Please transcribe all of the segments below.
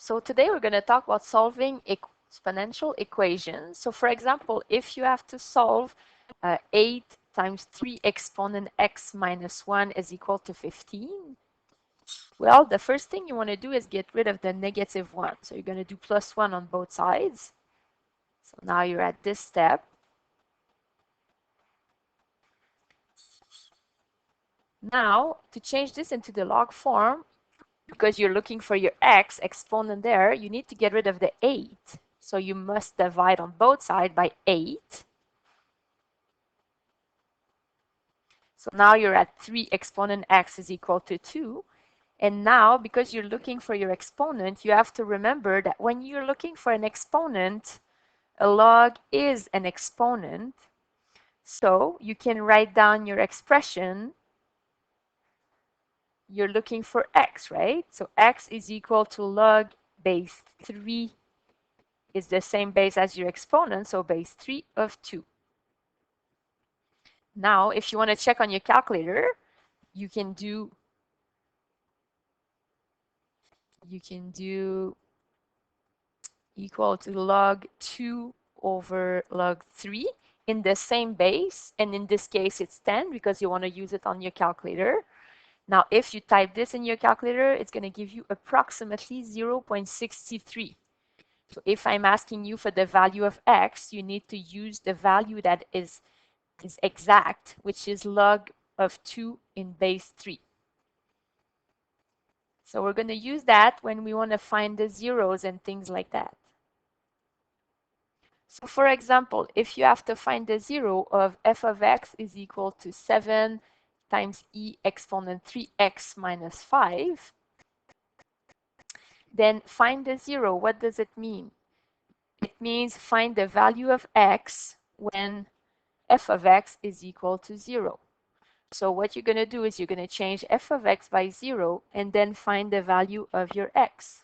So today we're going to talk about solving exponential equations. So for example, if you have to solve 8 times 3 exponent x minus 1 is equal to 15, well, the first thing you want to do is get rid of the negative 1. So you're going to do plus 1 on both sides. So now you're at this step. Now, to change this into the log form, because you're looking for your x exponent there, you need to get rid of the 8. So you must divide on both sides by 8. So now you're at 3 exponent x is equal to 2. And now, because you're looking for your exponent, you have to remember that when you're looking for an exponent, a log is an exponent. So you can write down your expression. You're looking for x, right? So x is equal to log base 3 is the same base as your exponent, so base 3 of 2. Now, if you want to check on your calculator, you can do equal to log 2 over log 3 in the same base, and in this case it's 10 because you want to use it on your calculator. Now, if you type this in your calculator, it's going to give you approximately 0.63. So if I'm asking you for the value of x, you need to use the value that is exact, which is log of 2 in base 3. So we're going to use that when we want to find the zeros and things like that. So for example, if you have to find the zero of f of x is equal to 7 times e exponent 3x minus 5, then find the zero. What does it mean? It means find the value of x when f of x is equal to 0. So what you're going to do is you're going to change f of x by 0 and then find the value of your x.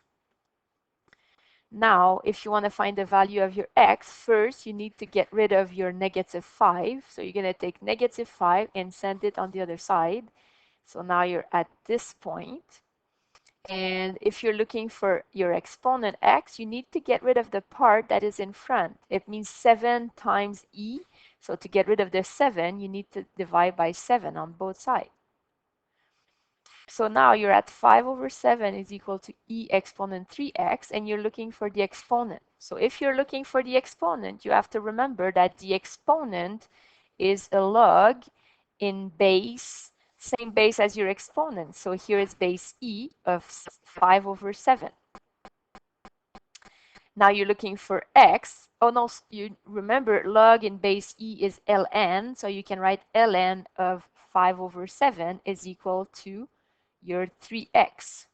Now, if you want to find the value of your x, first you need to get rid of your negative 5. So you're going to take negative 5 and send it on the other side. So now you're at this point. And if you're looking for your exponent x, you need to get rid of the part that is in front. It means 7 times e. So to get rid of the 7, you need to divide by 7 on both sides. So now you're at 5 over 7 is equal to e exponent 3x, and you're looking for the exponent. So if you're looking for the exponent, you have to remember that the exponent is a log in base, same base as your exponent. So here is base e of 5 over 7. Now you're looking for x. Oh no, you remember log in base e is ln, so you can write ln of 5 over 7 is equal to your 3x.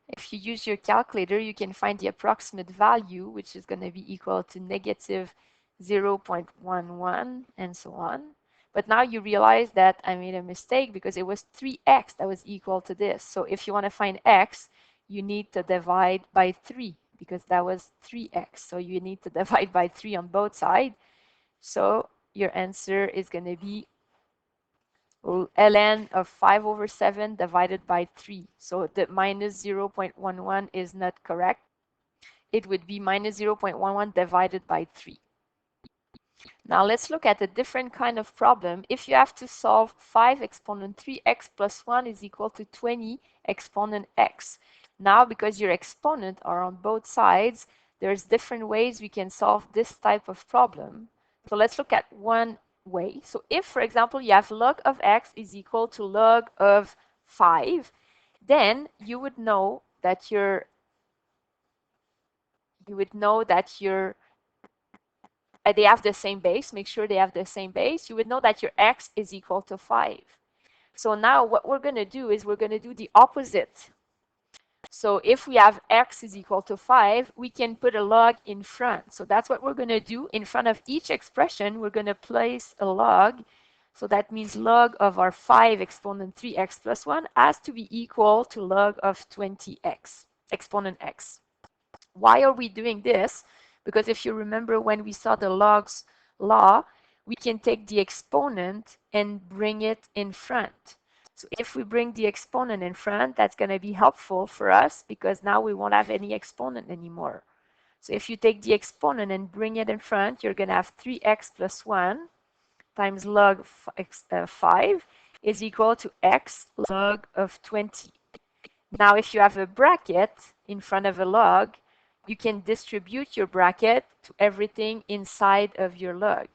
If you use your calculator, you can find the approximate value, which is going to be equal to negative 0.11 and so on. But now you realize that I made a mistake because it was 3x that was equal to this. So if you want to find x, you need to divide by 3 because that was 3x. So you need to divide by 3 on both sides. So your answer is going to be ln of 5 over 7 divided by 3. So the minus 0.11 is not correct. It would be minus 0.11 divided by 3. Now let's look at a different kind of problem. If you have to solve 5 exponent 3x plus 1 is equal to 20 exponent x. Now, because your exponent are on both sides, there's different ways we can solve this type of problem. So let's look at one way. So if, for example, you have log of x is equal to log of 5, then you would know that they have the same base. Make sure they have the same base. You would know that your x is equal to 5. So now what we're going to do is we're going to do the opposite. So if we have x is equal to 5, we can put a log in front. So that's what we're going to do. In front of each expression, we're going to place a log. So that means log of our 5 exponent 3x plus 1 has to be equal to log of 20x, exponent x. Why are we doing this? Because if you remember when we saw the logs law, we can take the exponent and bring it in front. So if we bring the exponent in front, that's going to be helpful for us because now we won't have any exponent anymore. So if you take the exponent and bring it in front, you're going to have 3x plus 1 times log 5 is equal to x log of 20. Now, if you have a bracket in front of a log, you can distribute your bracket to everything inside of your log.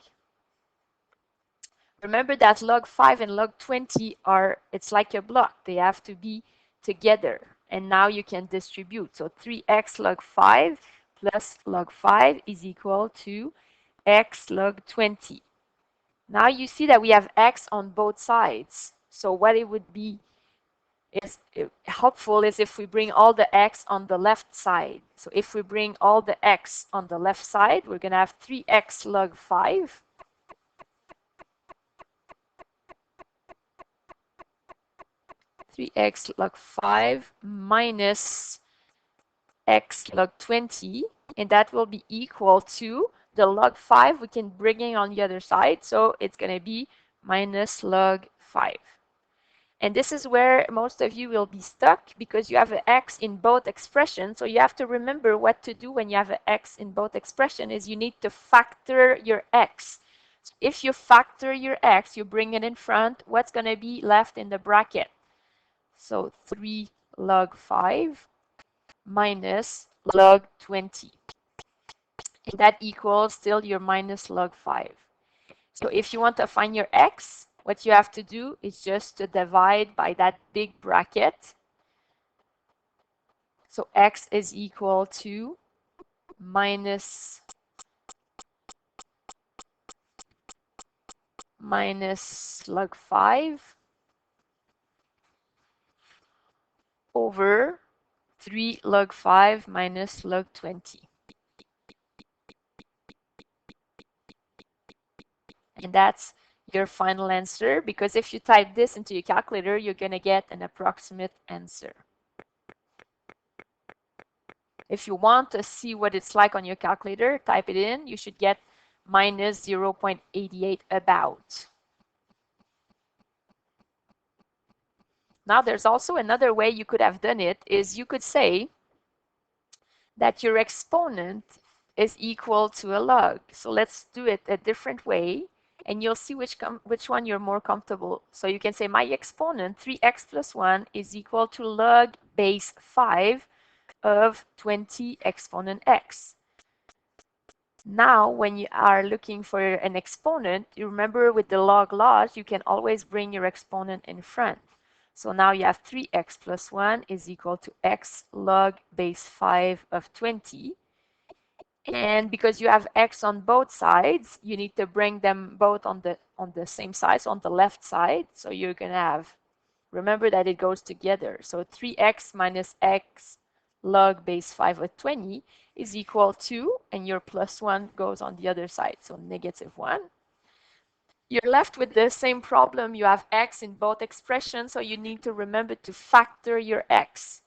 Remember that log 5 and log 20 it's like a block. They have to be together. And now you can distribute. So 3x log 5 plus log 5 is equal to x log 20. Now you see that we have x on both sides. So what it would be is helpful is if we bring all the x on the left side. So if we bring all the x on the left side, we're going to have 3x log 5 3x log 5 minus x log 20, and that will be equal to the log 5 we can bring in on the other side, so it's going to be minus log 5. And this is where most of you will be stuck because you have an x in both expressions. So you have to remember what to do when you have an x in both expressions is you need to factor your x. So if you factor your x, you bring it in front, what's going to be left in the bracket? So 3 log 5 minus log 20. And that equals still your minus log 5. So if you want to find your x, what you have to do is just to divide by that big bracket. So x is equal to minus log 5 over 3 log 5 minus log 20. And that's your final answer, because if you type this into your calculator, you're going to get an approximate answer. If you want to see what it's like on your calculator, type it in. You should get minus 0.88 about. Now, there's also another way you could have done it, is you could say that your exponent is equal to a log. So let's do it a different way, and you'll see which one you're more comfortable. So you can say my exponent, 3x plus 1, is equal to log base 5 of 20 exponent x. Now, when you are looking for an exponent, you remember with the log laws, you can always bring your exponent in front. So now you have 3x plus 1 is equal to x log base 5 of 20. And because you have x on both sides, you need to bring them both on the same side, so on the left side. So you're going to have, remember that it goes together. So 3x minus x log base 5 of 20 is equal to, and your plus 1 goes on the other side, so negative 1. You're left with the same problem. You have x in both expressions, so you need to remember to factor your x.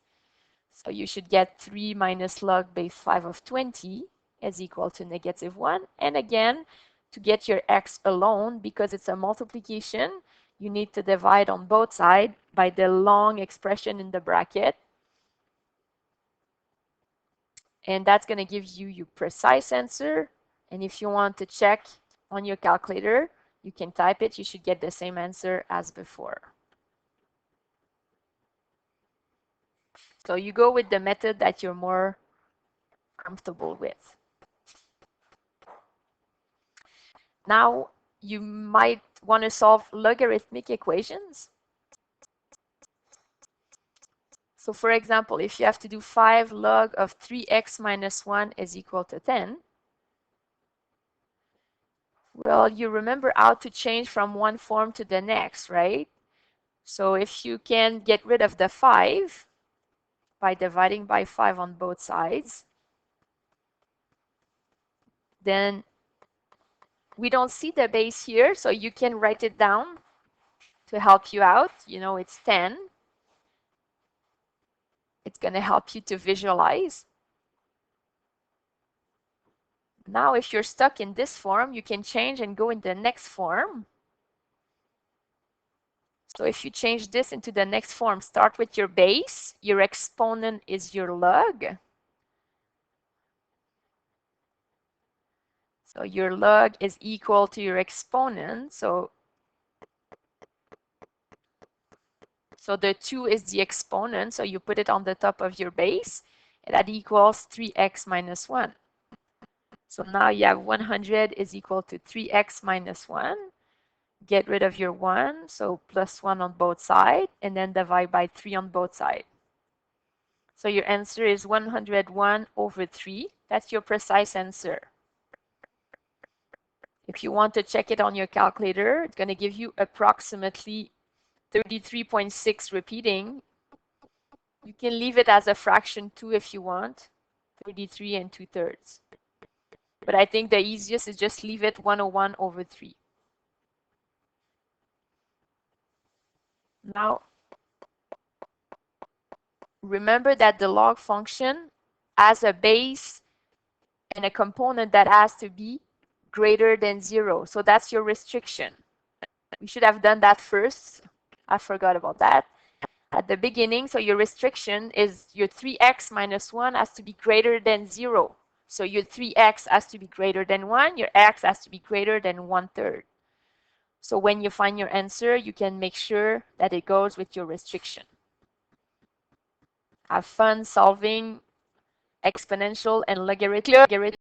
So you should get 3 minus log base 5 of 20 is equal to negative 1. And again, to get your x alone, because it's a multiplication, you need to divide on both sides by the long expression in the bracket. And that's going to give you your precise answer. And if you want to check on your calculator, you can type it. You should get the same answer as before. So you go with the method that you're more comfortable with. Now, you might want to solve logarithmic equations. So for example, if you have to do 5 log of 3x minus 1 is equal to 10, well, you remember how to change from one form to the next, right? So if you can get rid of the 5 by dividing by 5 on both sides, then we don't see the base here, so you can write it down to help you out. You know, it's 10. It's going to help you to visualize. Now, if you're stuck in this form, you can change and go in the next form. So if you change this into the next form, start with your base, your exponent is your log. So your log is equal to your exponent. So the 2 is the exponent, so you put it on the top of your base, and that equals 3x minus 1. So now you have 100 is equal to 3x minus 1. Get rid of your 1, so plus 1 on both sides, and then divide by 3 on both sides. So your answer is 101 over 3. That's your precise answer. If you want to check it on your calculator, it's going to give you approximately 33.6 repeating. You can leave it as a fraction too if you want, 33 and 2/3. But I think the easiest is just leave it 101 over 3. Now, remember that the log function has a base and a component that has to be greater than 0. So that's your restriction. We should have done that first. I forgot about that at the beginning. So your restriction is your 3x minus 1 has to be greater than 0. So your 3x has to be greater than 1. Your x has to be greater than 1/3. So when you find your answer, you can make sure that it goes with your restriction. Have fun solving exponential and logarithmic